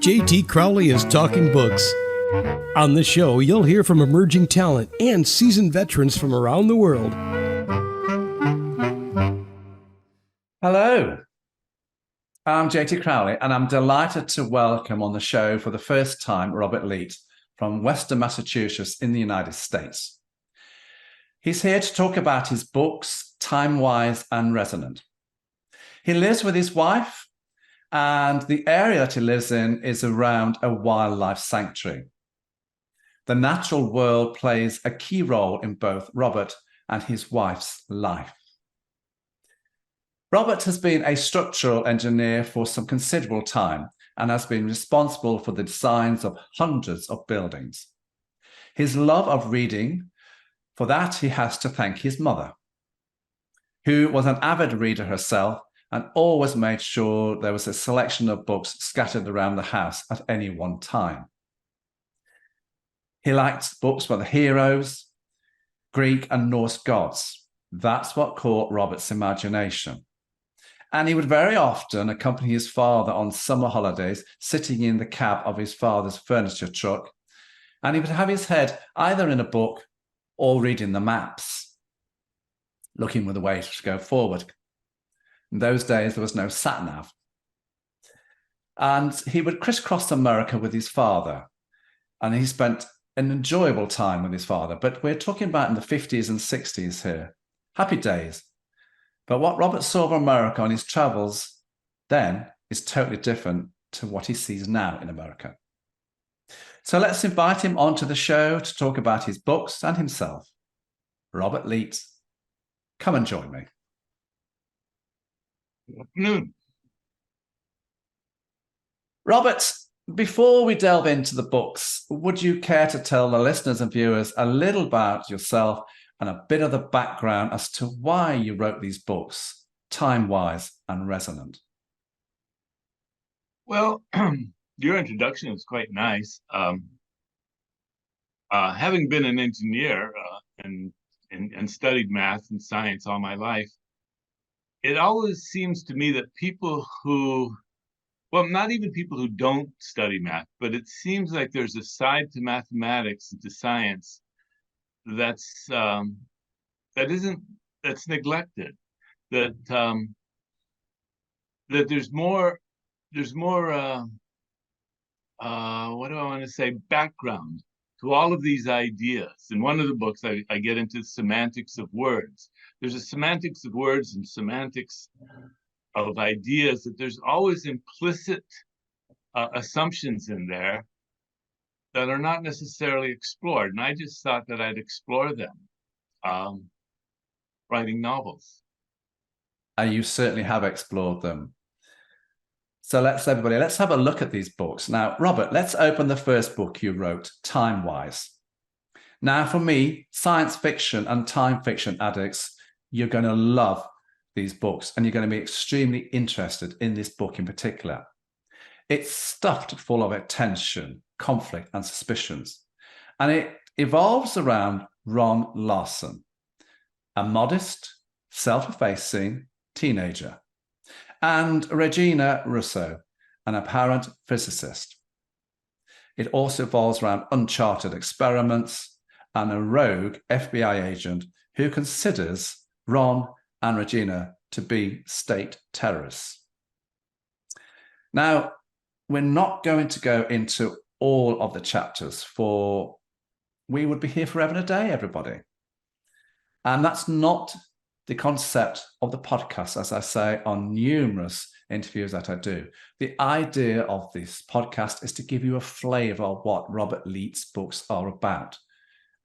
JT Crowley is Talking Books. On the show, you'll hear from emerging talent and seasoned veterans from around the world. Hello, I'm JT Crowley, and I'm delighted to welcome on the show for the first time Robert Leet from Western Massachusetts in the United States. He's here to talk about his books, Timewise and Resonant. He lives with his wife, and the area that he lives in is around a wildlife sanctuary. The natural world plays a key role in both Robert and his wife's life. Robert has been a structural engineer for some considerable time and has been responsible for the designs of hundreds of buildings. His love of reading, for that he has to thank his mother, who was an avid reader herself and always made sure there was a selection of books scattered around the house at any one time. He liked books by the heroes, Greek and Norse gods. That's what caught Robert's imagination. And he would very often accompany his father on summer holidays, sitting in the cab of his father's furniture truck, and he would have his head either in a book or reading the maps, looking with a way to go forward. In those days, there was no sat-nav. And he would crisscross America with his father, and he spent an enjoyable time with his father. But we're talking about in the 50s and 60s here. Happy days. But what Robert saw of America on his travels then is totally different to what he sees now in America. So let's invite him onto the show to talk about his books and himself. Robert Leet, come and join me. Good afternoon. Robert, before we delve into the books, would you care to tell the listeners and viewers a little about yourself and a bit of the background as to why you wrote these books, Timewise and Resonant? Well, your introduction was quite nice. Having been an engineer and studied math and science all my life, it always seems to me that people who, well, not even people who don't study math, but it seems like there's a side to mathematics and to science that's neglected. That there's more what do I want to say, background to all of these ideas. In one of the books, I get into semantics of words. There's a semantics of words and semantics of ideas, that there's always implicit assumptions in there that are not necessarily explored. And I just thought that I'd explore them writing novels. You certainly have explored them. So let's have a look at these books. Now, Robert, let's open the first book you wrote, Timewise. Now, for me, science fiction and time fiction addicts, you're going to love these books, and you're going to be extremely interested in this book in particular. It's stuffed full of tension, conflict, and suspicions. And it evolves around Ron Larsen, a modest, self-effacing teenager, and Regina Russo, an aberrant physicist. It also evolves around unchartered experiments and a rogue FBI agent who considers Ron and Regina to be state terrorists. Now, we're not going to go into all of the chapters, for we would be here forever and a day, everybody. And that's not the concept of the podcast, as I say on numerous interviews that I do. The idea of this podcast is to give you a flavor of what Robert Leet's books are about.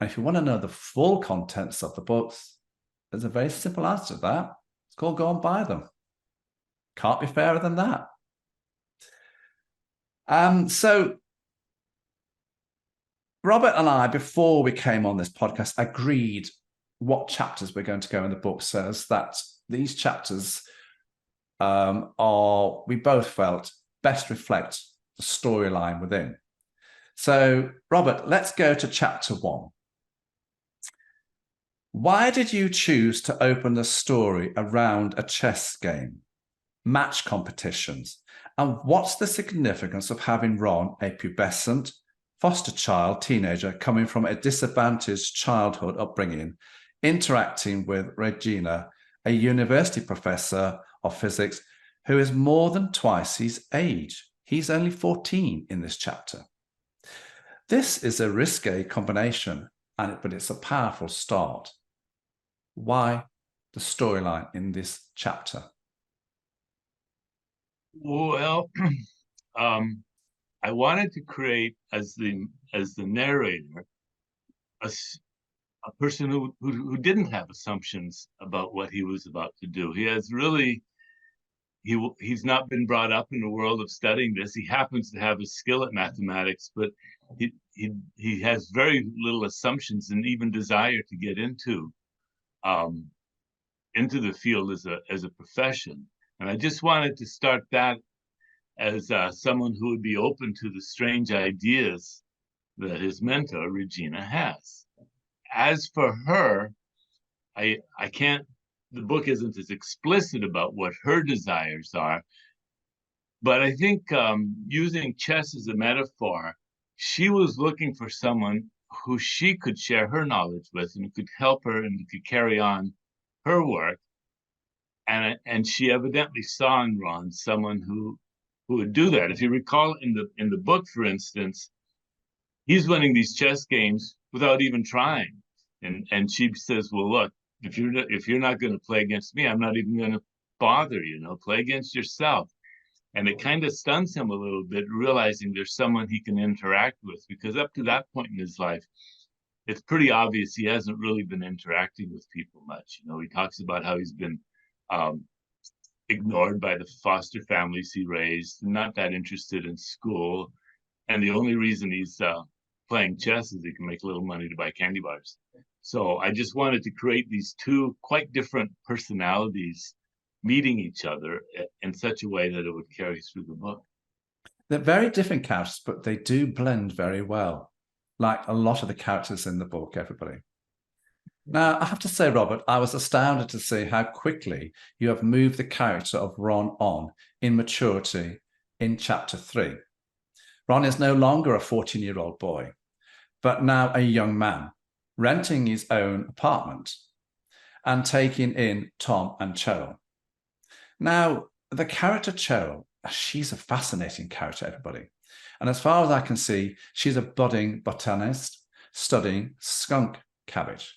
And if you want to know the full contents of the books, there's a very simple answer to that. It's called go and buy them. Can't be fairer than that. So Robert and I, before we came on this podcast, agreed what chapters we're going to go in the book, so that these chapters we both felt best reflect the storyline within. So, Robert, let's go to chapter 1. Why did you choose to open the story around a chess game, match competitions, And what's the significance of having Ron, a pubescent, foster child, teenager, coming from a disadvantaged childhood upbringing, interacting with Regina, a university professor of physics, who is more than twice his age? He's only 14 in this chapter. This is a risque combination, but it's a powerful start. Why the storyline in this chapter? Well, I wanted to create as the narrator a person who didn't have assumptions about what he was about to do. He has really he's not been brought up in the world of studying this. He happens to have a skill at mathematics, but he has very little assumptions and even desire to get into the field as a profession. And I just wanted to start that as someone who would be open to the strange ideas that his mentor, Regina, has. As for her, I can't, the book isn't as explicit about what her desires are, but I think using chess as a metaphor, she was looking for someone who she could share her knowledge with and could help her and could carry on her work. And she evidently saw in Ron someone who would do that. If you recall in the book, for instance, he's winning these chess games without even trying. And she says, well, look, if you're not going to play against me, I'm not even going to bother, play against yourself. And it kind of stuns him a little bit, realizing there's someone he can interact with, because up to that point in his life, it's pretty obvious he hasn't really been interacting with people much. He talks about how he's been ignored by the foster families he raised, not that interested in school. And the only reason he's playing chess is he can make a little money to buy candy bars. So I just wanted to create these two quite different personalities meeting each other in such a way that it would carry through the book. They're very different characters, but they do blend very well, like a lot of the characters in the book, everybody. Now, I have to say, Robert, I was astounded to see how quickly you have moved the character of Ron on in maturity in chapter 3. Ron is no longer a 14-year-old boy, but now a young man, renting his own apartment and taking in Tom and Cheryl. Now, the character Cheryl, she's a fascinating character, everybody. And as far as I can see, she's a budding botanist studying skunk cabbage.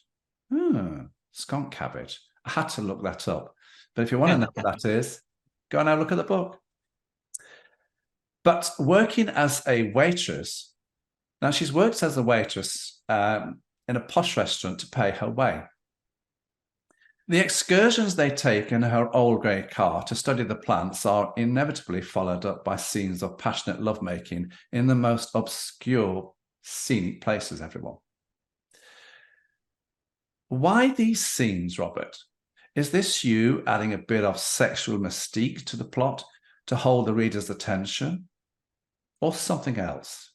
Skunk cabbage. I had to look that up. But if you want to know what that is, go and have a look at the book. But working as a waitress, now she's worked as a waitress in a posh restaurant to pay her way. The excursions they take in her old grey car to study the plants are inevitably followed up by scenes of passionate lovemaking in the most obscure, scenic places, everyone. Why these scenes, Robert? Is this you adding a bit of sexual mystique to the plot to hold the reader's attention? Or something else?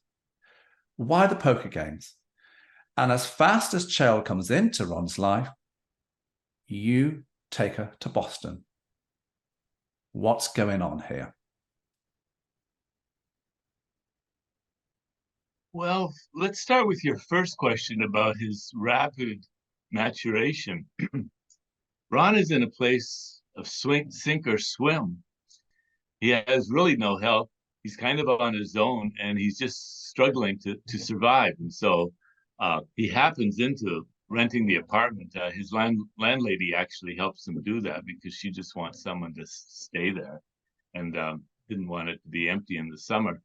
Why the poker games? And as fast as Cheryl comes into Ron's life, you take her to Boston. What's going on here? Well, let's start with your first question about his rapid maturation. Ron is in a place of sink or swim. He has really no help. He's kind of on his own, and he's just struggling to survive. And so he happens into renting the apartment. His landlady actually helps him do that because she just wants someone to stay there and didn't want it to be empty in the summer.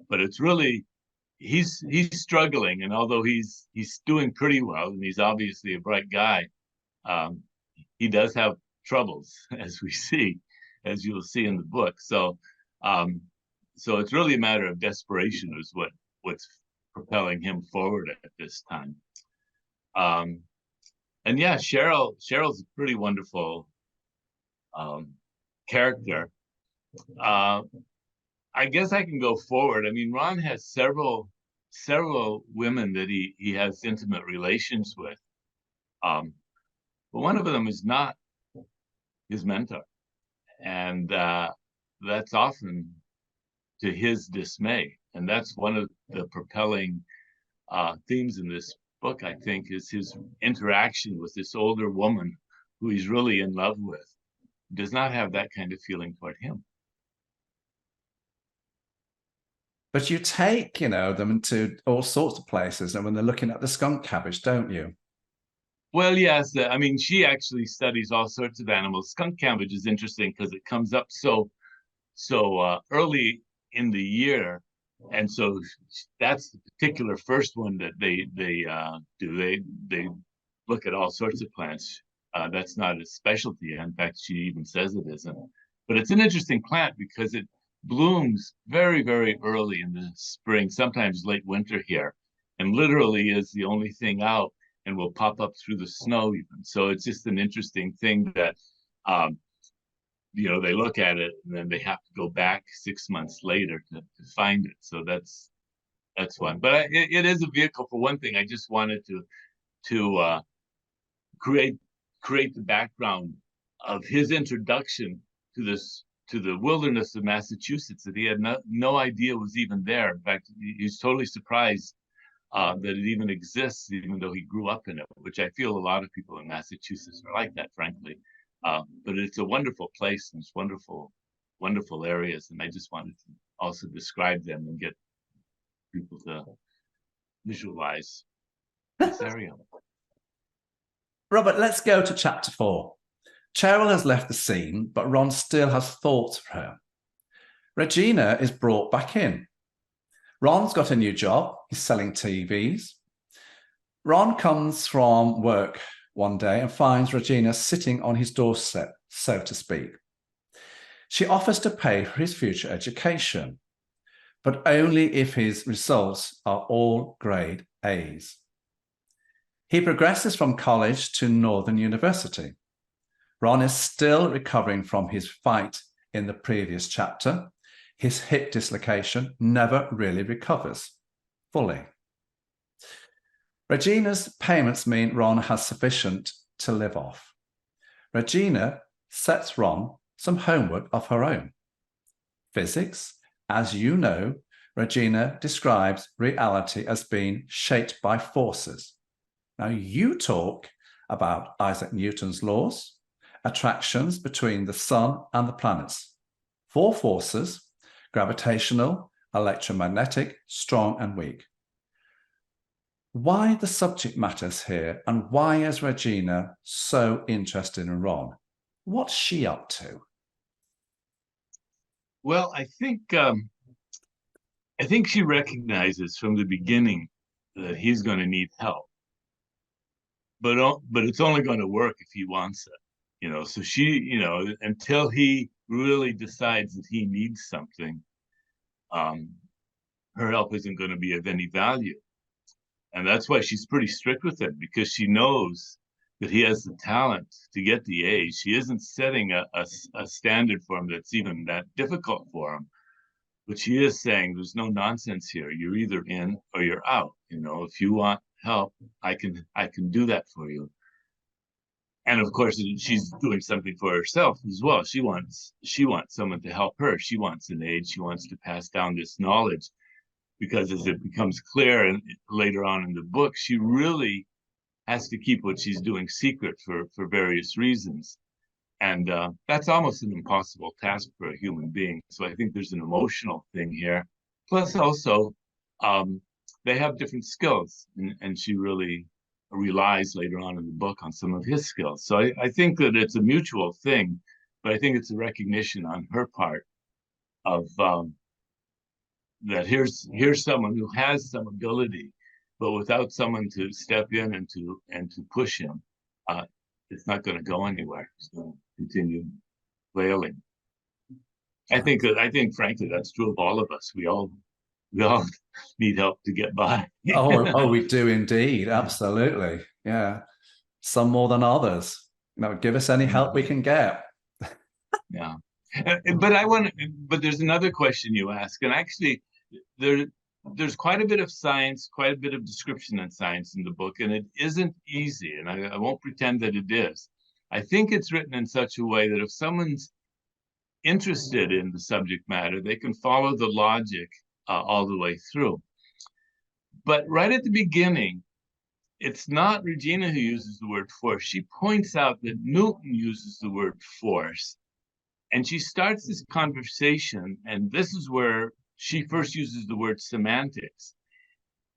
But it's really, he's struggling. And although he's doing pretty well, and he's obviously a bright guy, he does have troubles, as you'll see in the book. So it's really a matter of desperation is what's propelling him forward at this time. And yeah, Cheryl's a pretty wonderful character. I guess I can go forward. I mean, Ron has several women that he has intimate relations with. But one of them is not his mentor. And that's often to his dismay. And that's one of the propelling themes in this book, I think, is his interaction with this older woman who he's really in love with, does not have that kind of feeling toward him. But you take, them into all sorts of places, and when they're looking at the skunk cabbage, don't you? Well, yes. I mean, she actually studies all sorts of animals. Skunk cabbage is interesting because it comes up so early in the year, and so that's the particular first one that they do. They look at all sorts of plants. That's not a specialty. In fact, she even says it isn't. But it's an interesting plant because it blooms very, very early in the spring, sometimes late winter here, and literally is the only thing out and will pop up through the snow even. So it's just an interesting thing that, they look at it and then they have to go back 6 months later to find it. So that's one. But it is a vehicle for one thing. I just wanted to create the background of his introduction to the wilderness of Massachusetts that he had no idea was even there. In fact, he's totally surprised that it even exists, even though he grew up in it, which I feel a lot of people in Massachusetts are like that, frankly. But it's a wonderful place and it's wonderful, wonderful areas. And I just wanted to also describe them and get people to visualize this area. Robert, let's go to chapter 4. Cheryl has left the scene, but Ron still has thoughts for her. Regina is brought back in. Ron's got a new job. He's selling TVs. Ron comes from work one day and finds Regina sitting on his doorstep, so to speak. She offers to pay for his future education, but only if his results are all grade A's. He progresses from college to Northern University. Ron is still recovering from his fight in the previous chapter. His hip dislocation never really recovers fully. Regina's payments mean Ron has sufficient to live off. Regina sets Ron some homework of her own. Physics, as you know, Regina describes reality as being shaped by forces. Now you talk about Isaac Newton's laws, attractions between the sun and the planets. 4 forces: gravitational, electromagnetic, strong and weak. Why the subject matters here, and why is Regina so interested in Ron? What's she up to? Well, I think she recognizes from the beginning that he's going to need help, but it's only going to work if he wants it. So she, until he really decides that he needs something, her help isn't going to be of any value. And that's why she's pretty strict with him, because she knows that he has the talent to get the A. She isn't setting a standard for him that's even that difficult for him. But she is saying there's no nonsense here. You're either in or you're out. If you want help, I can do that for you. And of course, she's doing something for herself as well. She wants someone to help her. She wants an aid. She wants to pass down this knowledge, because as it becomes clear and later on in the book, she really has to keep what she's doing secret for various reasons. And that's almost an impossible task for a human being. So I think there's an emotional thing here. Plus also, they have different skills, and she really relies later on in the book on some of his skills. So I think that it's a mutual thing, but I think it's a recognition on her part of that here's someone who has some ability, but without someone to step in and to push him, it's not going to go anywhere. It's going to continue flailing. I think frankly that's true of all of us. We all need help to get by. oh, we do indeed. Absolutely. Yeah. Some more than others. Give us any help we can get. Yeah. But there's another question you ask, and actually there's quite a bit of science, quite a bit of description in science in the book, and it isn't easy, and I won't pretend that it is. I think it's written in such a way that if someone's interested in the subject matter, they can follow the logic all the way through. But right at the beginning, it's not Regina who uses the word force. She points out that Newton uses the word force. And she starts this conversation, and this is where she first uses the word semantics.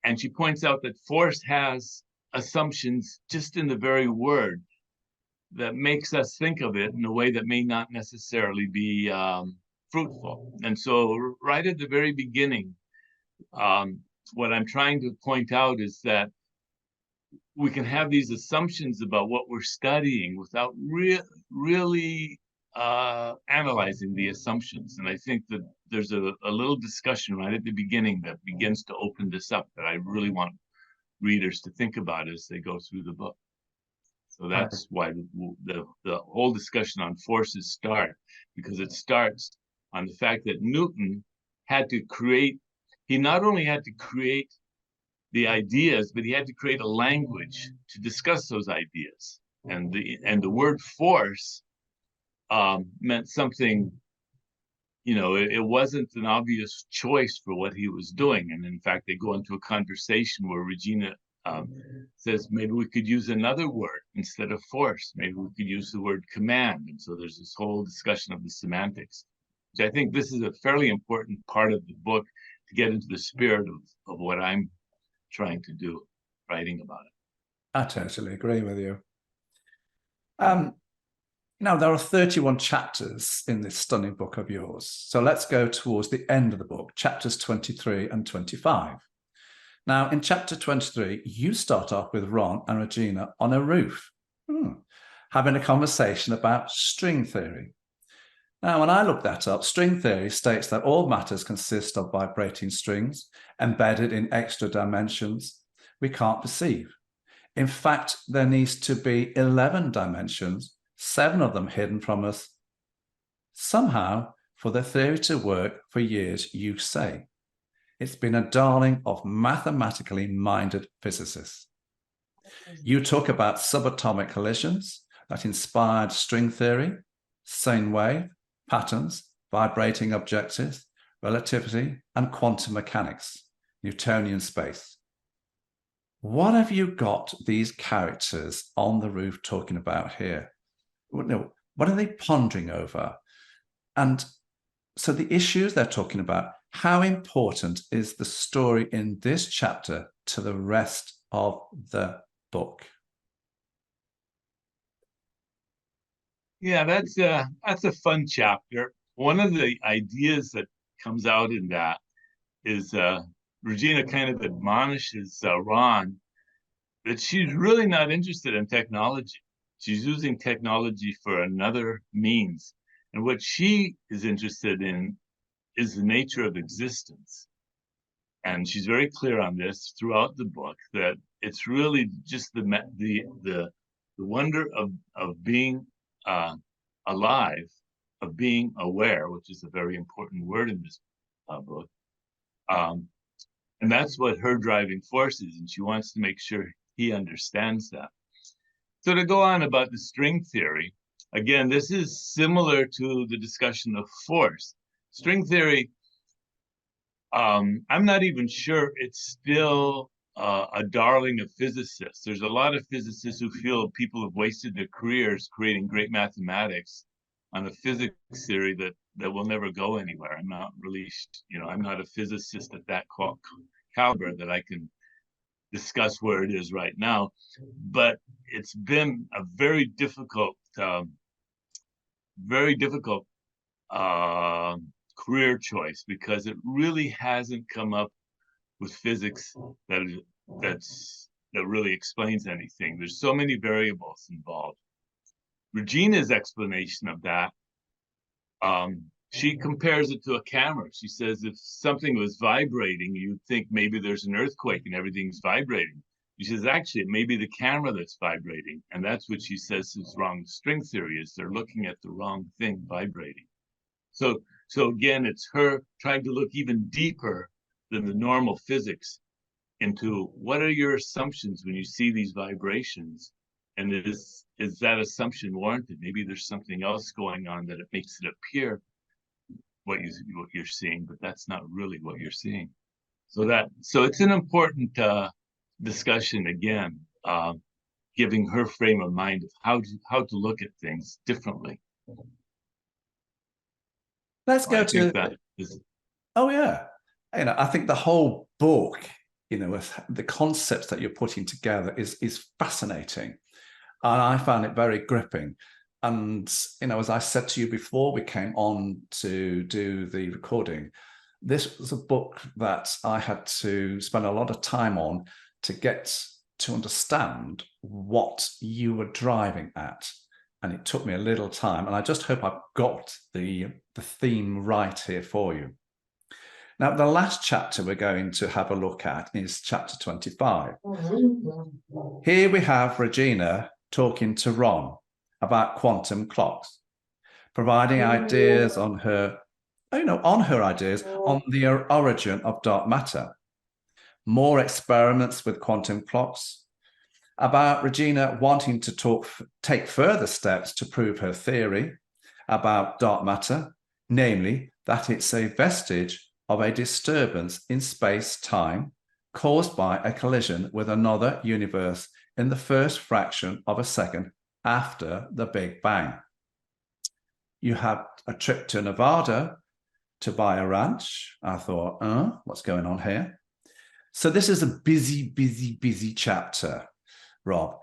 And she points out that force has assumptions just in the very word that makes us think of it in a way that may not necessarily be fruitful. And so right at the very beginning, what I'm trying to point out is that we can have these assumptions about what we're studying without really analyzing the assumptions. And I think that there's a little discussion right at the beginning that begins to open this up that I really want readers to think about as they go through the book. So that's why the whole discussion on forces start, because it starts on the fact that Newton had to create, he not only had to create the ideas, but he had to create a language to discuss those ideas. And the word force meant something, you know, it wasn't an obvious choice for what he was doing. And in fact, they go into a conversation where Regina says, maybe we could use another word instead of force. Maybe we could use the word command. And so there's this whole discussion of the semantics, which I think this is a fairly important part of the book to get into the spirit of what I'm trying to do, writing about it. I totally agree with you. Now, there are 31 chapters in this stunning book of yours. So let's go towards the end of the book, chapters 23 and 25. Now, in chapter 23, you start off with Ron and Regina on a roof, having a conversation about string theory. Now, when I looked that up, string theory states that all matters consist of vibrating strings embedded in extra dimensions we can't perceive. In fact, there needs to be 11 dimensions, 7 of them hidden from us. Somehow, for the theory to work for years, you say. It's been a darling of mathematically minded physicists. You talk about subatomic collisions that inspired string theory, sine wave, patterns, vibrating objectives, relativity, and quantum mechanics, Newtonian space. What have you got these characters on the roof talking about here? What are they pondering over? And so the issues they're talking about, how important is the story in this chapter to the rest of the book? Yeah, that's a fun chapter. One of the ideas that comes out in that is Regina kind of admonishes Ron that she's really not interested in technology. She's using technology for another means. And what she is interested in is the nature of existence. And she's very clear on this throughout the book, that it's really just the wonder of being alive, of being aware, which is a very important word in this book. And that's what her driving force is, and she wants to make sure he understands that. So to go on about the string theory, again, this is similar to the discussion of force. String theory, I'm not even sure it's still a darling of physicists. There's a lot of physicists who feel people have wasted their careers creating great mathematics on a physics theory that will never go anywhere. I'm not really, I'm not a physicist at that caliber that I can discuss where it is right now, but it's been a very difficult career choice, because it really hasn't come up with physics that really explains anything. There's so many variables involved. Regina's explanation of that, she compares it to a camera. She says if something was vibrating, you'd think maybe there's an earthquake and everything's vibrating. She says, actually, it may be the camera that's vibrating. And that's what she says is wrong with string theory, is they're looking at the wrong thing vibrating. So again, it's her trying to look even deeper than the normal physics into what are your assumptions when you see these vibrations? And is that assumption warranted? Maybe there's something else going on that it makes it appear what you're seeing, but that's not really what you're seeing. So it's an important discussion again, giving her frame of mind of how to look at things differently. Let's go I to think that is. Oh yeah, I think the whole book, with the concepts that you're putting together is fascinating, and I found it very gripping. And as I said to you before we came on to do the recording, this was a book that I had to spend a lot of time on to get to understand what you were driving at. And it took me a little time. And I just hope I've got the theme right here for you. Now, the last chapter we're going to have a look at is chapter 25. Here we have Regina talking to Ron about quantum clocks, providing ideas on her ideas on the origin of dark matter, more experiments with quantum clocks, about Regina wanting to take further steps to prove her theory about dark matter, namely that it's a vestige of a disturbance in space-time caused by a collision with another universe in the first fraction of a second after the Big Bang. You have a trip to Nevada to buy a ranch. I thought, what's going on here? So this is a busy, busy, busy chapter. Rob,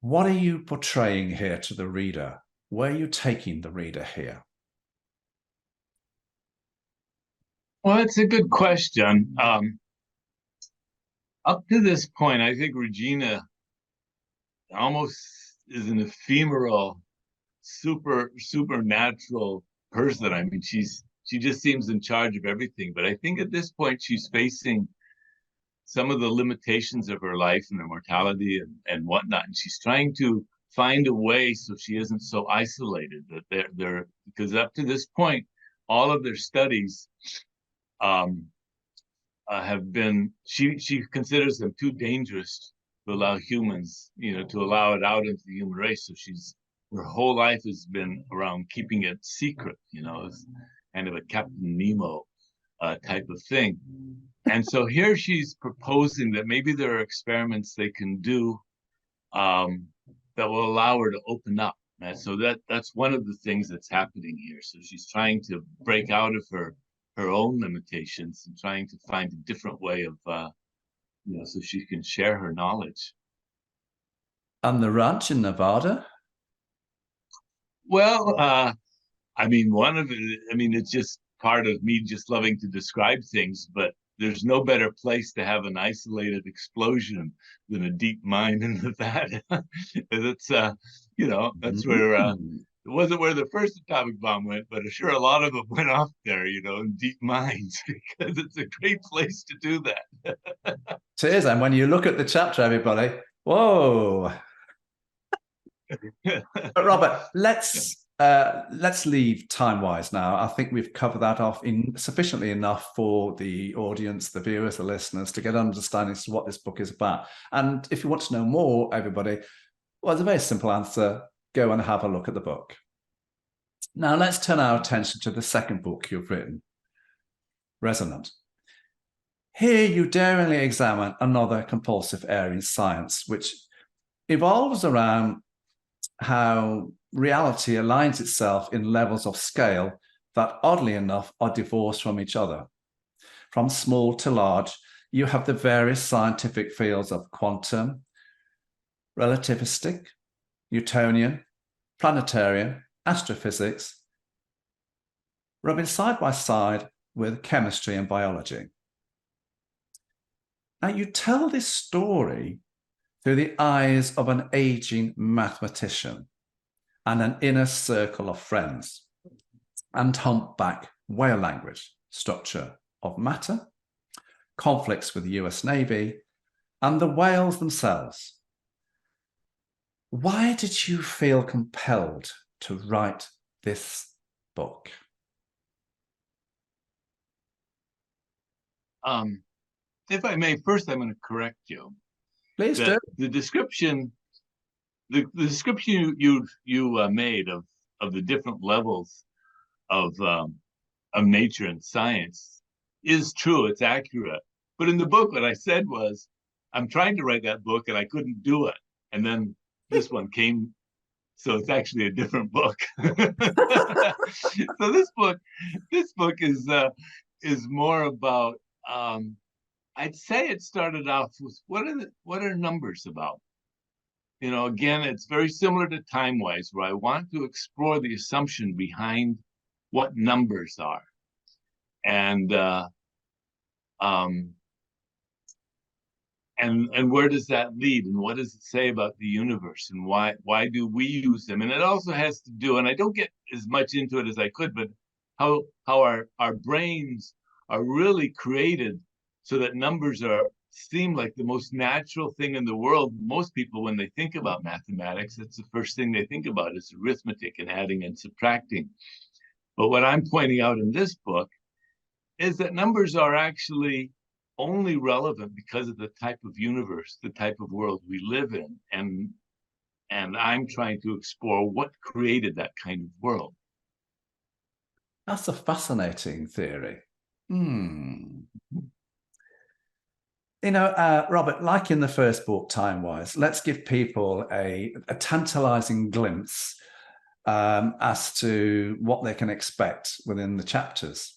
what are you portraying here to the reader? Where are you taking the reader here? Well, it's a good question. Up to this point, I think Regina almost is an ephemeral, supernatural person. I mean, she just seems in charge of everything. But I think at this point, she's facing some of the limitations of her life and her mortality and whatnot. And she's trying to find a way so she isn't so isolated, that they're because up to this point, all of their studies have been, she considers them too dangerous to allow humans, to allow it out into the human race. So her whole life has been around keeping it secret, it's kind of a Captain Nemo type of thing. And so here she's proposing that maybe there are experiments they can do that will allow her to open up. And so that's one of the things that's happening here. So she's trying to break out of her own limitations and trying to find a different way of, so she can share her knowledge. And the ranch in Nevada? Well, it's just part of me just loving to describe things, but there's no better place to have an isolated explosion than a deep mine in Nevada. That's where it wasn't where the first atomic bomb went, but sure a lot of them went off there, in deep mines, because it's a great place to do that. It is, and when you look at the chapter, everybody, whoa. But Robert, let's leave Timewise now. I think we've covered that off sufficiently enough for the audience, the viewers, the listeners, to get an understanding as to what this book is about. And if you want to know more, everybody, well, it's a very simple answer. Go and have a look at the book. Now, let's turn our attention to the second book you've written, Resonant. Here you daringly examine another compulsive area in science, which evolves around how reality aligns itself in levels of scale that, oddly enough, are divorced from each other. From small to large, you have the various scientific fields of quantum, relativistic, Newtonian, planetarian, astrophysics, rubbing side by side with chemistry and biology. Now, you tell this story through the eyes of an aging mathematician and an inner circle of friends, and humpback whale language, structure of matter, conflicts with the US Navy, and the whales themselves. Why did you feel compelled to write this book? If I may, first I'm going to correct you. Please do. The description, the description you made of the different levels of nature and science is true. It's accurate. But in the book, what I said was, I'm trying to write that book and I couldn't do it. And then this one came, so it's actually a different book. So this book is more about. I'd say it started off with what are numbers about? You know, again, it's very similar to Timewise, where I want to explore the assumption behind what numbers are, and where does that lead, and what does it say about the universe, and why do we use them? And it also has to do, and I don't get as much into it as I could, but how our brains are really created so that numbers seem like the most natural thing in the world. Most people, when they think about mathematics, that's the first thing they think about is arithmetic and adding and subtracting. But what I'm pointing out in this book is that numbers are actually only relevant because of the type of universe, the type of world we live in. And I'm trying to explore what created that kind of world. That's a fascinating theory. You know, Robert, like in the first book, Timewise, let's give people a tantalizing glimpse as to what they can expect within the chapters.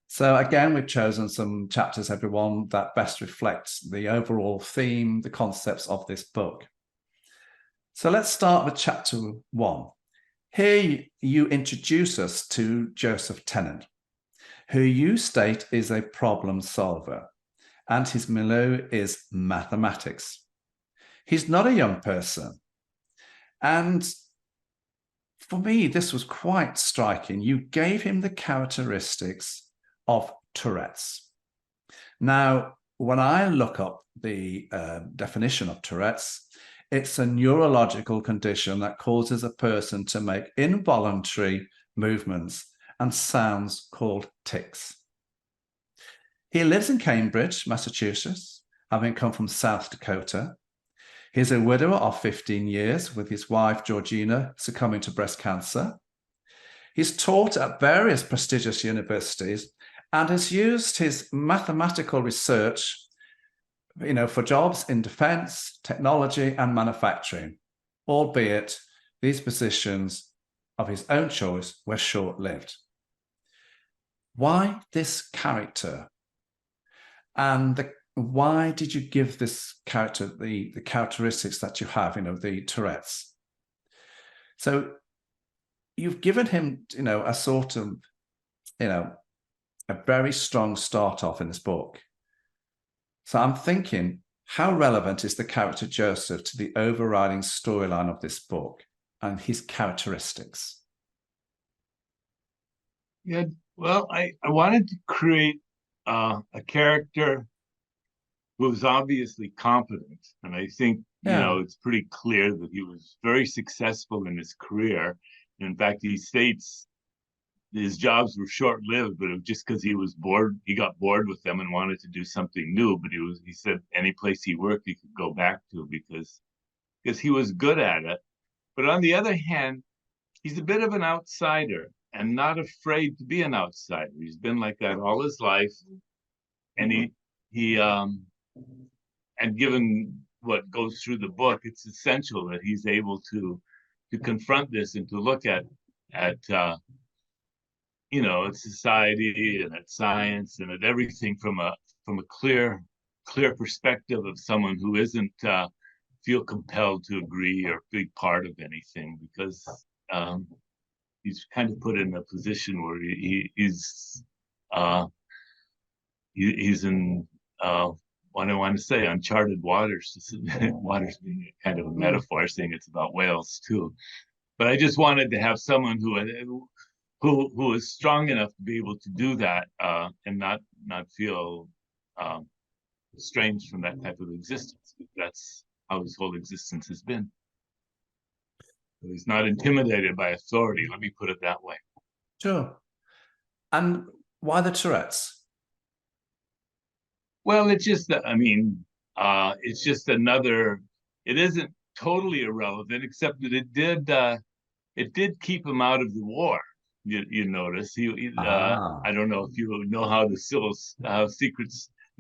So again, we've chosen some chapters, everyone, that best reflects the overall theme, the concepts of this book. So let's start with chapter 1. Here you introduce us to Joseph Tennant, who you state is a problem solver, and his milieu is mathematics. He's not a young person. And for me, this was quite striking. You gave him the characteristics of Tourette's. Now, when I look up the definition of Tourette's, it's a neurological condition that causes a person to make involuntary movements and sounds called tics. He lives in Cambridge, Massachusetts, having come from South Dakota. He's a widower of 15 years with his wife, Georgina, succumbing to breast cancer. He's taught at various prestigious universities and has used his mathematical research, you know, for jobs in defense, technology, and manufacturing, albeit these positions of his own choice were short-lived. Why this character? And why did you give this character the characteristics that you have, you know, the Tourette's? So you've given him, you know, a sort of, you know, a very strong start off in this book. So I'm thinking, how relevant is the character Joseph to the overriding storyline of this book and his characteristics? Yeah, well, I wanted to create a character who was obviously competent. And I think, you know, it's pretty clear that he was very successful in his career. In fact, he states his jobs were short-lived, but it was just because he was bored. He got bored with them and wanted to do something new. But he said any place he worked, he could go back to because he was good at it. But on the other hand, he's a bit of an outsider and not afraid to be an outsider. He's been like that all his life. And and given what goes through the book, it's essential that he's able to confront this and to look at you know, at society and at science and at everything from a clear perspective of someone who isn't feel compelled to agree or be part of anything, because he's kind of put in a position where he's in what I want to say, uncharted waters. Waters being kind of a metaphor, saying it's about whales too. But I just wanted to have someone who is strong enough to be able to do that and not feel estranged from that type of existence. That's how his whole existence has been. So he's not intimidated by authority. Let me put it that way. Sure. And why the Tourette's? Well, it's just that, I mean, it's just another. It isn't totally irrelevant, except that it did keep him out of the war. you notice. Ah, I don't know if you know how the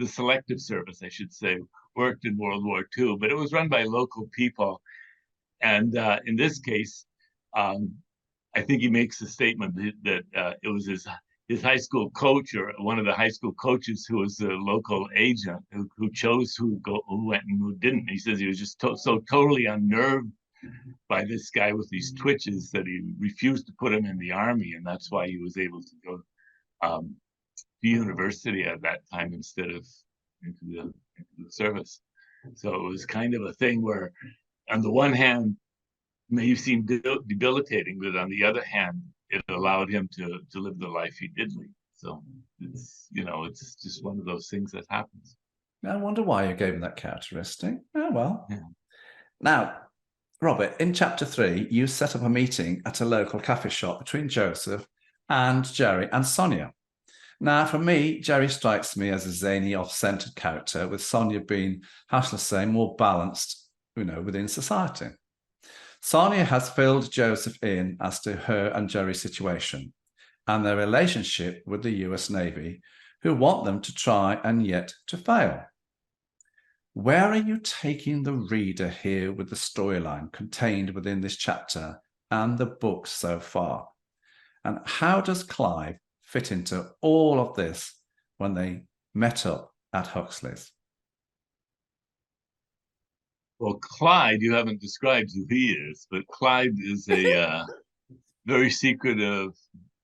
selective service, I should say, worked in World War II, but it was run by local people. And in this case, um, I think he makes the statement that it was his high school coach, or one of the high school coaches, who was the local agent who chose who went and who didn't. He says he was just so totally unnerved by this guy with these twitches that he refused to put him in the army, and that's why he was able to go to university at that time instead of into the service. So it was kind of a thing where, on the one hand, may seem debilitating, but on the other hand, it allowed him to live the life he did lead. So it's just one of those things that happens. I wonder why you gave him that characteristic. Oh, well. Yeah. Now, Robert, in chapter 3, you set up a meeting at a local cafe shop between Joseph and Jerry and Sonia. Now, for me, Jerry strikes me as a zany, off-centered character, with Sonia being, how shall I say, more balanced, within society. Sonia has filled Joseph in as to her and Jerry's situation and their relationship with the US Navy, who want them to try and yet to fail. Where are you taking the reader here with the storyline contained within this chapter and the book so far? And how does Clive fit into all of this when they met up at Huxley's? Well, Clyde, you haven't described who he is, but Clyde is a very secretive,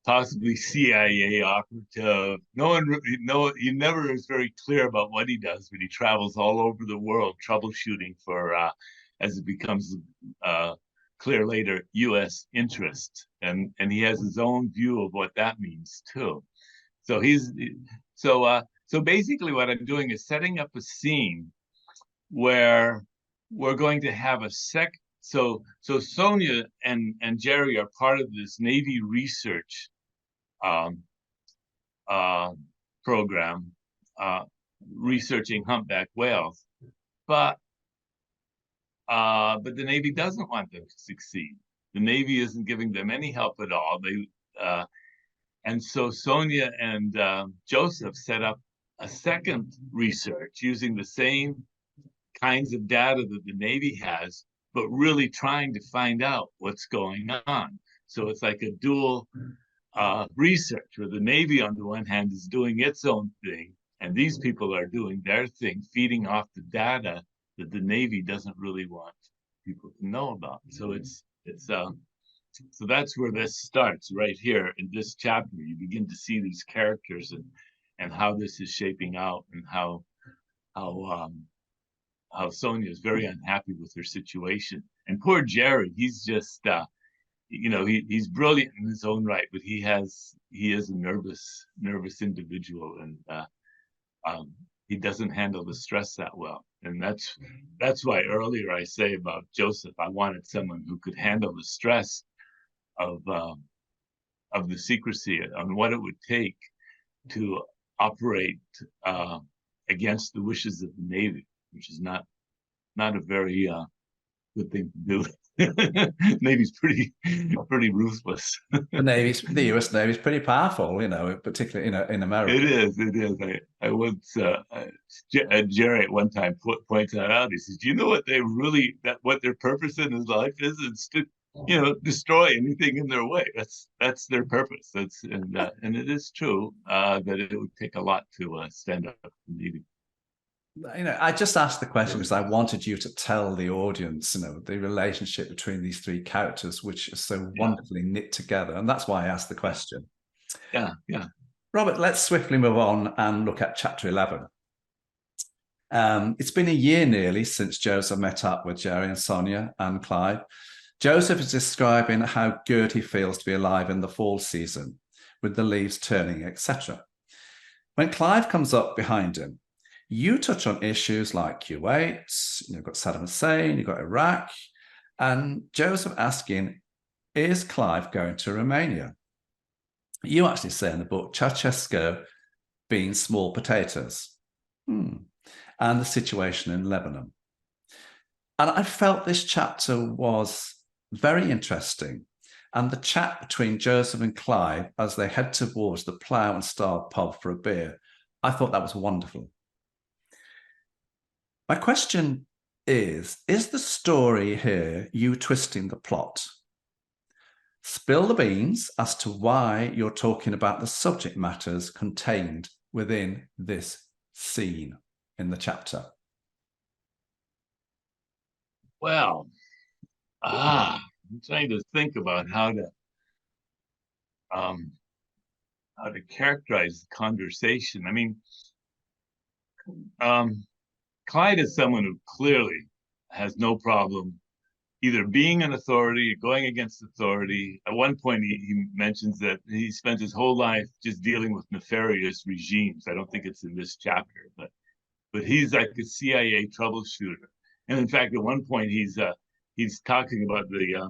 possibly CIA operative. He never is very clear about what he does, but he travels all over the world troubleshooting for, as it becomes clear later, U.S. interest, and he has his own view of what that means too. So so basically, what I'm doing is setting up a scene where we're going to have so Sonia and Jerry are part of this Navy research program, researching humpback whales, but the Navy doesn't want them to succeed. The Navy isn't giving them any help at all. And so Sonia and Joseph set up a second research using the same kinds of data that the Navy has, but really trying to find out what's going on. So it's like a dual research, where the Navy on the one hand is doing its own thing, and these people are doing their thing, feeding off the data that the Navy doesn't really want people to know about. So so that's where this starts, right here in this chapter. You begin to see these characters and how this is shaping out, and how Sonia is very unhappy with her situation. And poor Jerry, he's just he's brilliant in his own right, but he is a nervous individual, and he doesn't handle the stress that well. And that's why earlier I say about Joseph, I wanted someone who could handle the stress of the secrecy, and what it would take to operate against the wishes of the Navy, which is not a very good thing to do. Navy's pretty ruthless. The US Navy is pretty powerful, particularly in America. It is. I once Jerry at one time points that out. He says, "Do you know what their purpose in his life is? It's to destroy anything in their way. That's their purpose. And it is true that it would take a lot to stand up to the Navy." I just asked the question because I wanted you to tell the audience, the relationship between these three characters, which is so wonderfully knit together. And that's why I asked the question. Yeah. Robert, let's swiftly move on and look at chapter 11. It's been a year nearly since Joseph met up with Jerry and Sonia and Clive. Joseph is describing how good he feels to be alive in the fall season, with the leaves turning, etc. When Clive comes up behind him, you touch on issues like Kuwait, you've got Saddam Hussein, you've got Iraq, and Joseph asking, is Clive going to Romania? You actually say in the book, Ceausescu being small potatoes, and the situation in Lebanon. And I felt this chapter was very interesting and the chat between Joseph and Clive as they head towards the Plough and Star pub for a beer. I thought that was wonderful. My question is the story here you twisting the plot? Spill the beans as to why you're talking about the subject matters contained within this scene in the chapter. Well, I'm trying to think about how to characterize the conversation. I mean, Clyde is someone who clearly has no problem either being an authority or going against authority. At one point, he mentions that he spent his whole life just dealing with nefarious regimes. I don't think it's in this chapter, but he's like a CIA troubleshooter. And in fact, at one point, he's talking about the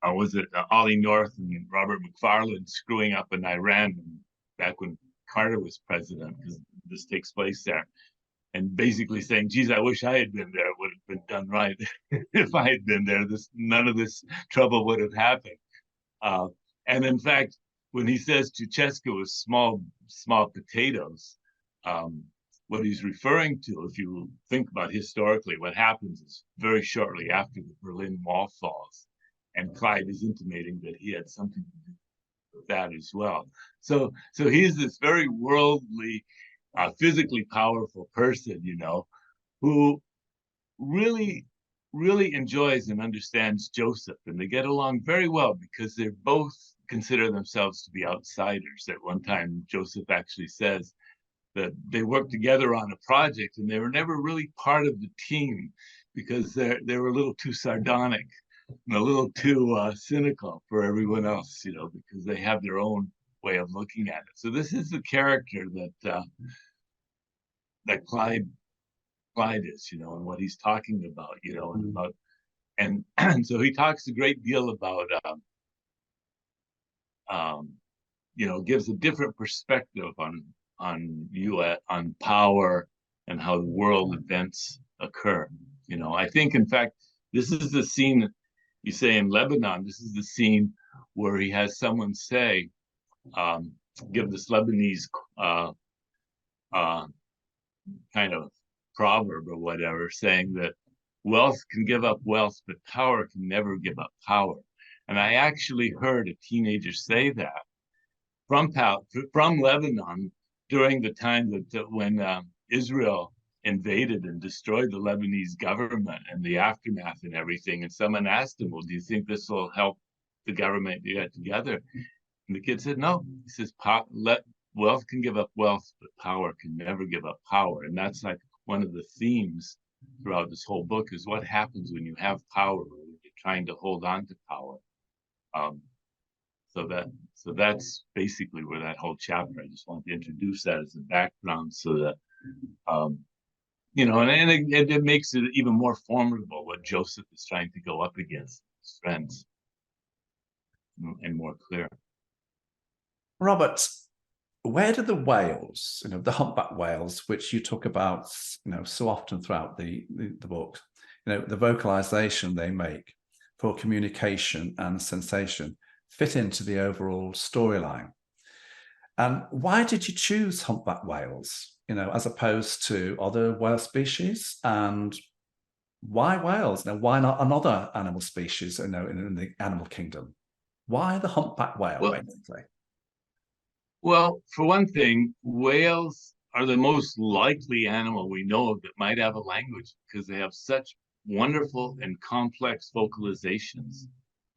was it Ollie North and Robert McFarlane screwing up in Iran back when Carter was president, because this takes place there. And basically saying, geez, I wish I had been there. It would have been done right. If I had been there, none of this trouble would have happened. And in fact, when he says Chuchesca was small potatoes, what he's referring to, if you think about historically, what happens is very shortly after the Berlin Wall falls, and Clyde is intimating that he had something to do with that as well. So he's this very worldly, physically powerful person, who really, really enjoys and understands Joseph, and they get along very well because they both consider themselves to be outsiders. At one time, Joseph actually says that they worked together on a project and they were never really part of the team because they were a little too sardonic and a little too cynical for everyone else, because they have their own way of looking at it. So this is the character that Clyde is, and what he's talking about, and so he talks a great deal about, gives a different perspective on power and how the world events occur. I think, in fact, this is the scene you say in Lebanon. This is the scene where he has someone say, give this Lebanese kind of proverb or whatever, saying that wealth can give up wealth, but power can never give up power. And I actually heard a teenager say that from Lebanon during the time that when Israel invaded and destroyed the Lebanese government and the aftermath and everything. And someone asked him, well, do you think this will help the government get together? And the kid said, no. He says, wealth can give up wealth, but power can never give up power. And that's like one of the themes throughout this whole book, is what happens when you have power, when you're trying to hold on to power. So that's basically where that whole chapter, I just want to introduce that as a background so that, and it makes it even more formidable what Joseph is trying to go up against his friends, and more clear. Robert, where do the whales, the humpback whales, which you talk about, so often throughout the book, the vocalization they make for communication and sensation, fit into the overall storyline? And why did you choose humpback whales, as opposed to other whale species? And why whales? Why not another animal species, in the animal kingdom? Why the humpback whale, basically? Well, for one thing, whales are the most likely animal we know of that might have a language, because they have such wonderful and complex vocalizations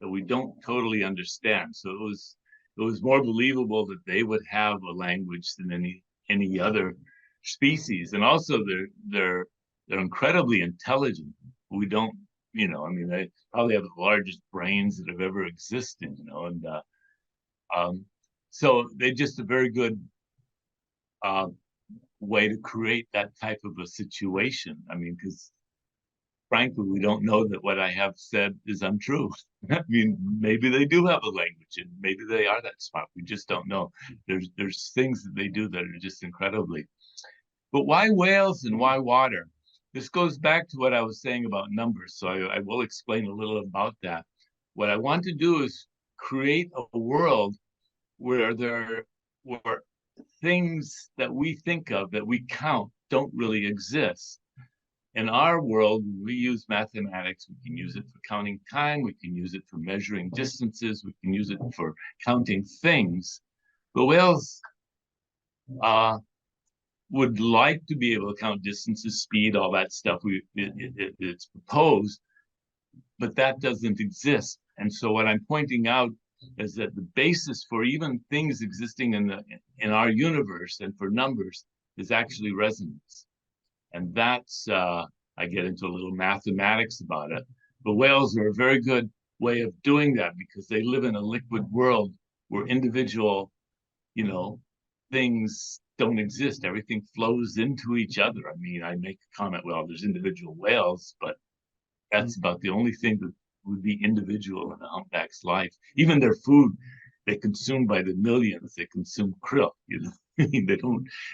that we don't totally understand. So it was more believable that they would have a language than any other species. And also they're incredibly intelligent. We don't, they probably have the largest brains that have ever existed, and so they're just a very good way to create that type of a situation. Because frankly, we don't know that what I have said is untrue. Maybe they do have a language, and maybe they are that smart. We just don't know. There's things that they do that are just incredibly. But why whales and why water? This goes back to what I was saying about numbers, so I will explain a little about that. What I want to do is create a world where things that we think of, that we count, don't really exist. In our world, we use mathematics. We can use it for counting time. We can use it for measuring distances. We can use it for counting things. The whales would like to be able to count distances, speed, all that stuff. It's proposed, but that doesn't exist. And so what I'm pointing out is that the basis for even things existing in our universe and for numbers is actually resonance. And that's, I get into a little mathematics about it. The whales are a very good way of doing that because they live in a liquid world where individual, things don't exist. Everything flows into each other. I mean, I make a comment, well, there's individual whales, but that's about the only thing that would be individual in a humpback's life. Even their food, they consume by the millions. They consume krill, I mean,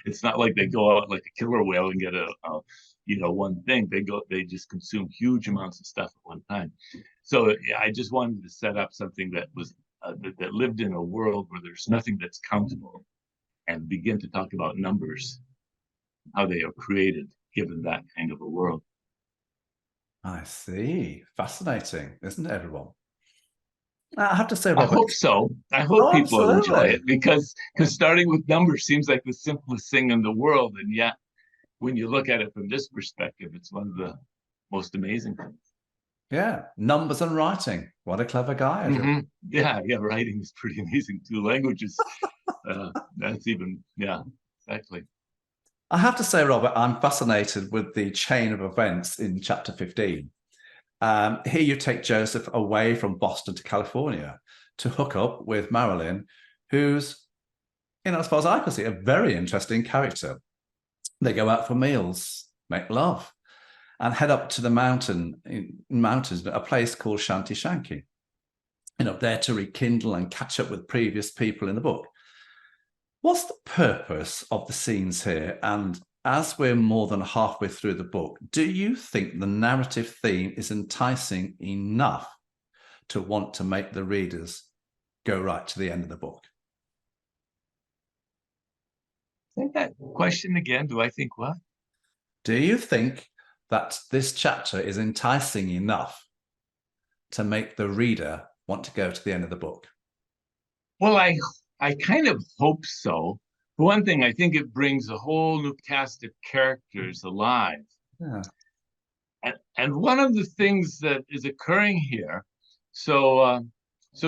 it's not like they go out like a killer whale and get one thing. They just consume huge amounts of stuff at one time. So I just wanted to set up something that was, that lived in a world where there's nothing that's countable, and begin to talk about numbers, how they are created given that kind of a world. I see. Fascinating, isn't it, everyone? I have to say, Robert, I hope so. I hope people absolutely enjoy it because starting with numbers seems like the simplest thing in the world, and yet when you look at it from this perspective, it's one of the most amazing things. Yeah, numbers and writing. What a clever guy. Mm-hmm. Yeah, writing is pretty amazing. 2 languages. That's even, exactly. I have to say, Robert, I'm fascinated with the chain of events in chapter 15. Here you take Joseph away from Boston to California to hook up with Marilyn, who's, as far as I can see, a very interesting character. They go out for meals, make love, and head up to the mountains, a place called Shanty Shanky, there to rekindle and catch up with previous people in the book. What's the purpose of the scenes here? And as we're more than halfway through the book, do you think the narrative theme is enticing enough to want to make the readers go right to the end of the book? Say that question again. Do I think what? Do you think that this chapter is enticing enough to make the reader want to go to the end of the book? Well, I kind of hope so. For one thing, I think it brings a whole new cast of characters alive. Yeah. And one of the things that is occurring here, so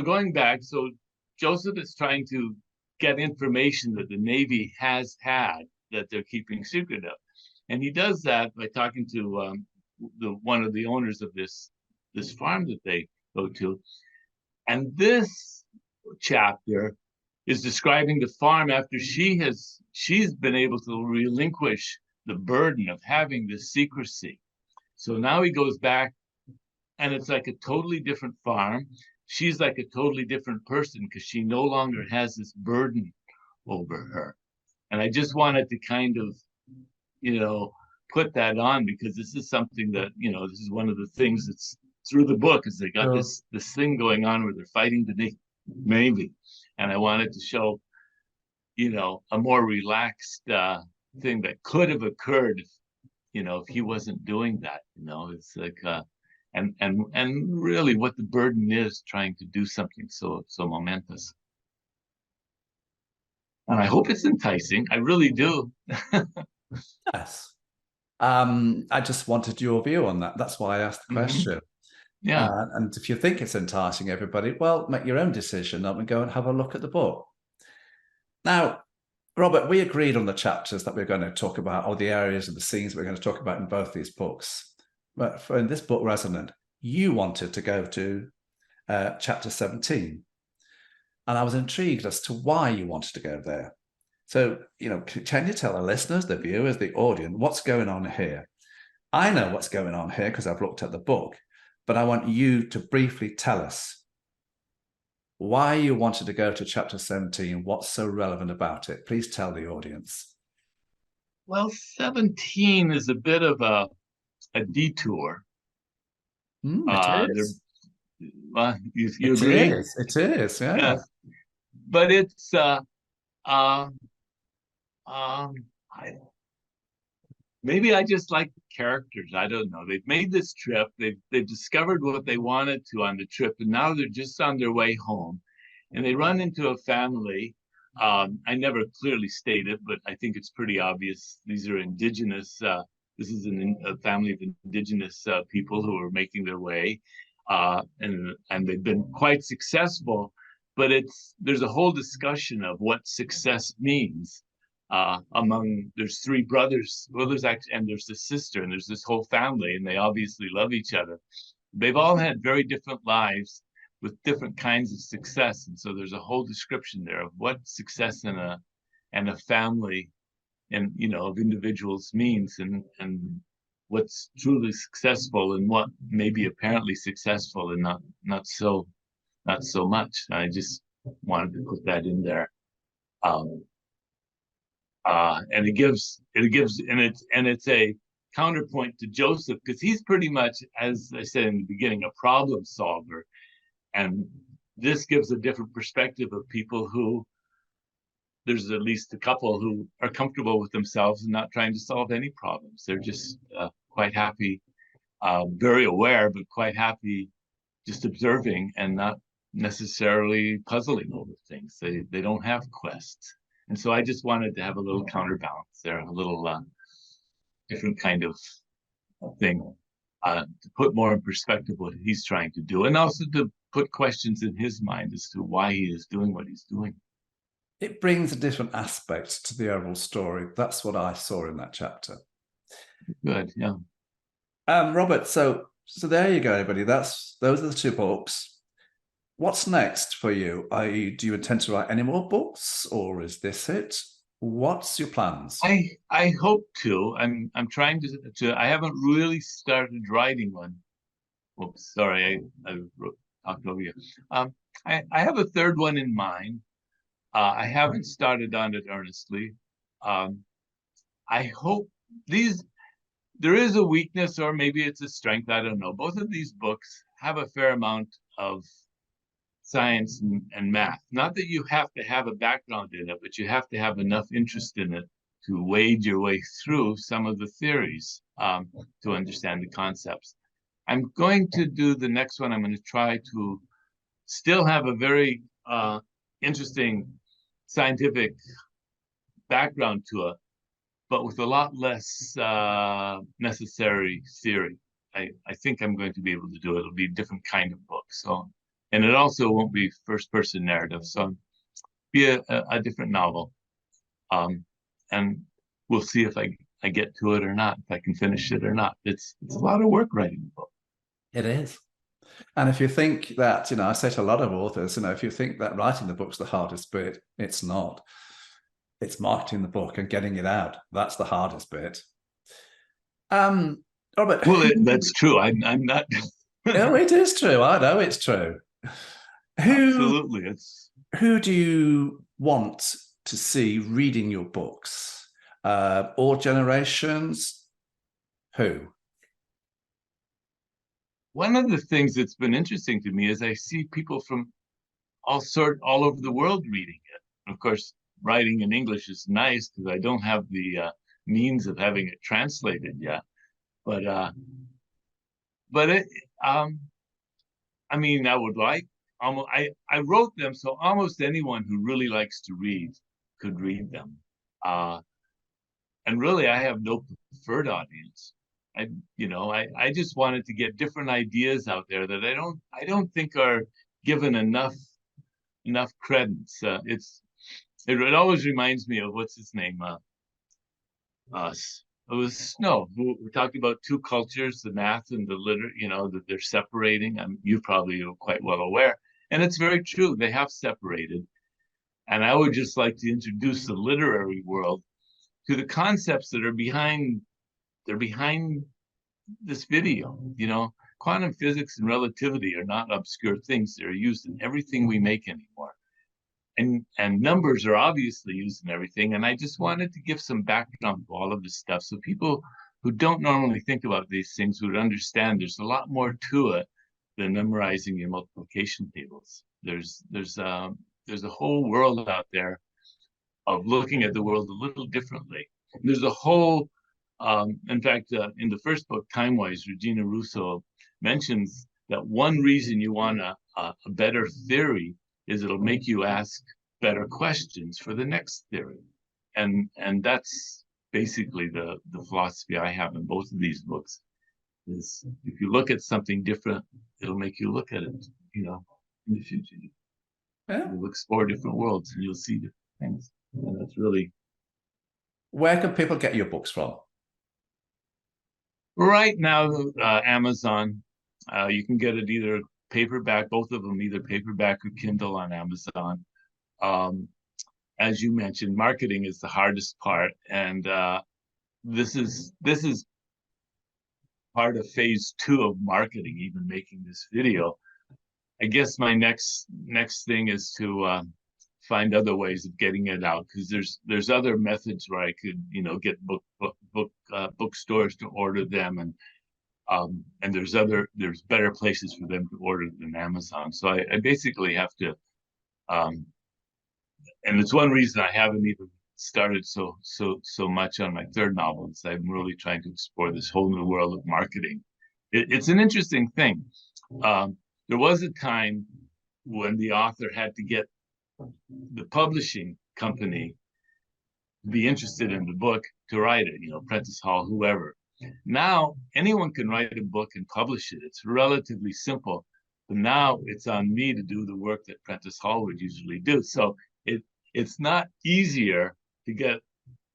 going back, so Joseph is trying to get information that the Navy has had that they're keeping secret of. And he does that by talking to one of the owners of this farm that they go to. And this chapter is describing the farm after she's been able to relinquish the burden of having this secrecy. So now he goes back, and it's like a totally different farm. She's like a totally different person because she no longer has this burden over her. And I just wanted to kind of, put that on because this is something that, this is one of the things that's through the book is they got this thing going on where they're fighting the Navy. And I wanted to show, a more relaxed thing that could have occurred, if he wasn't doing that. It's like, and really what the burden is trying to do something so momentous. And I hope it's enticing. I really do. Yes. I just wanted your view on that. That's why I asked the question. Yeah. And if you think it's enticing everybody, well, make your own decision and go and have a look at the book. Now, Robert, we agreed on the chapters that we're going to talk about, or the areas of the scenes we're going to talk about in both these books. But in this book, Resonant, you wanted to go to chapter 17. And I was intrigued as to why you wanted to go there. So, can you tell the listeners, the viewers, the audience, what's going on here? I know what's going on here because I've looked at the book, but I want you to briefly tell us why you wanted to go to chapter 17, what's so relevant about it. Please tell the audience. Well, 17 is a bit of a detour. It is. Well, you It agree? is. It is. Yeah. Yes. But it's uh, um, I, maybe I just like the characters. I don't know. They've made this trip. They've discovered what they wanted to on the trip, and now they're just on their way home, and they run into a family. I never clearly stated, but I think it's pretty obvious. These are indigenous. This is a family of indigenous people who are making their way, and they've been quite successful. But there's a whole discussion of what success means there's three brothers. Well, there's the sister, and there's this whole family, and they obviously love each other. They've all had very different lives with different kinds of success, and so there's a whole description there of what success in a family and of individuals means, and what's truly successful and what may be apparently successful and not so much. I just wanted to put that in there. And it's a counterpoint to Joseph, because he's pretty much, as I said in the beginning, a problem solver, and this gives a different perspective of people who, there's at least a couple who are comfortable with themselves and not trying to solve any problems. They're just quite happy, very aware, but quite happy just observing and not necessarily puzzling over things. They don't have quests. And so I just wanted to have a little counterbalance there, a little different kind of thing, to put more in perspective what he's trying to do, and also to put questions in his mind as to why he is doing what he's doing. It brings a different aspect to the overall story. That's what I saw in that chapter. Good, yeah. Robert, so there you go, everybody. Those are the two books. What's next for you? Do you intend to write any more books, or is this it? What's your plans? I hope to. I'm trying to. I haven't really started writing one. Oops, sorry, I talked over you. I have a third one in mind. I haven't started on it earnestly. I hope there is a weakness, or maybe it's a strength. I don't know. Both of these books have a fair amount of science and math. Not that you have to have a background in it, but you have to have enough interest in it to wade your way through some of the theories, to understand the concepts. I'm going to do the next one. I'm going to try to still have a very interesting scientific background to it, but with a lot less necessary theory. I think I'm going to be able to do it. It'll be a different kind of book. So, and it also won't be first-person narrative. So, be a different novel. And we'll see if I get to it or not, if I can finish it or not. It's a lot of work writing a book. It is. And if you think that, I say to a lot of authors, if you think that writing the book's the hardest bit, it's not. It's marketing the book and getting it out. That's the hardest bit. Robert. Well, that's true. I'm not. No, it is true. I know it's true. Absolutely. Who do you want to see reading your books? All generations? Who? One of the things that's been interesting to me is I see people from all over the world reading it. Of course, writing in English is nice because I don't have the means of having it translated yet. But I mean, I would like I wrote them so almost anyone who really likes to read could read them. And really, I have no preferred audience. I just wanted to get different ideas out there that I don't think are given enough credence. It always reminds me of what's his name. It was Snow, who we talked about two cultures, the math and the that they're separating. You probably are quite well aware, and it's very true. They have separated, and I would just like to introduce the literary world to the concepts that are behind this video. Quantum physics and relativity are not obscure things. They're used in everything we make anymore. And numbers are obviously used in everything. And I just wanted to give some background to all of this stuff so people who don't normally think about these things would understand there's a lot more to it than memorizing your multiplication tables. There's a whole world out there of looking at the world a little differently. There's a whole, in fact, in the first book, Timewise, Regina Russo mentions that one reason you want a better theory is it'll make you ask better questions for the next theory. And that's basically the philosophy I have in both of these books, is if you look at something different, it'll make you look at it, in the future. Yeah. You'll explore different worlds and you'll see different things. And that's really... Where can people get your books from? Right now, Amazon. You can get it either paperback, both of them, either paperback or Kindle on Amazon. As you mentioned, marketing is the hardest part, and this is part of phase 2 of marketing, even making this video. I guess my next thing is to find other ways of getting it out, because there's other methods where I could get bookstores to order them, and there's better places for them to order than Amazon. So I basically have to, and it's one reason I haven't even started so much on my third novel. Is I'm really trying to explore this whole new world of marketing. It's an interesting thing. There was a time when the author had to get the publishing company to be interested in the book to write it, Prentice Hall, whoever. Now, anyone can write a book and publish it. It's relatively simple. But now it's on me to do the work that Prentice Hall would usually do. So it's not easier to get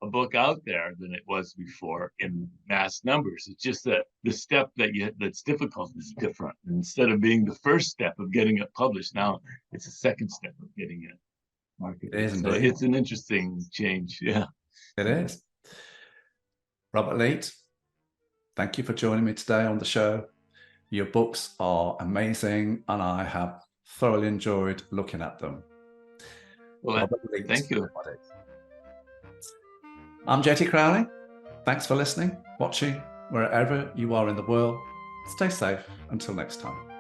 a book out there than it was before in mass numbers. It's just that the step that's difficult is different. And instead of being the first step of getting it published, now it's a second step of getting it marketed. So it's an interesting change. Yeah, it is. Robert Leet, thank you for joining me today on the show. Your books are amazing, and I have thoroughly enjoyed looking at them. Well, Robert Leet, thank you. everybody. I'm JT Crowley. Thanks for listening, watching, wherever you are in the world. Stay safe until next time.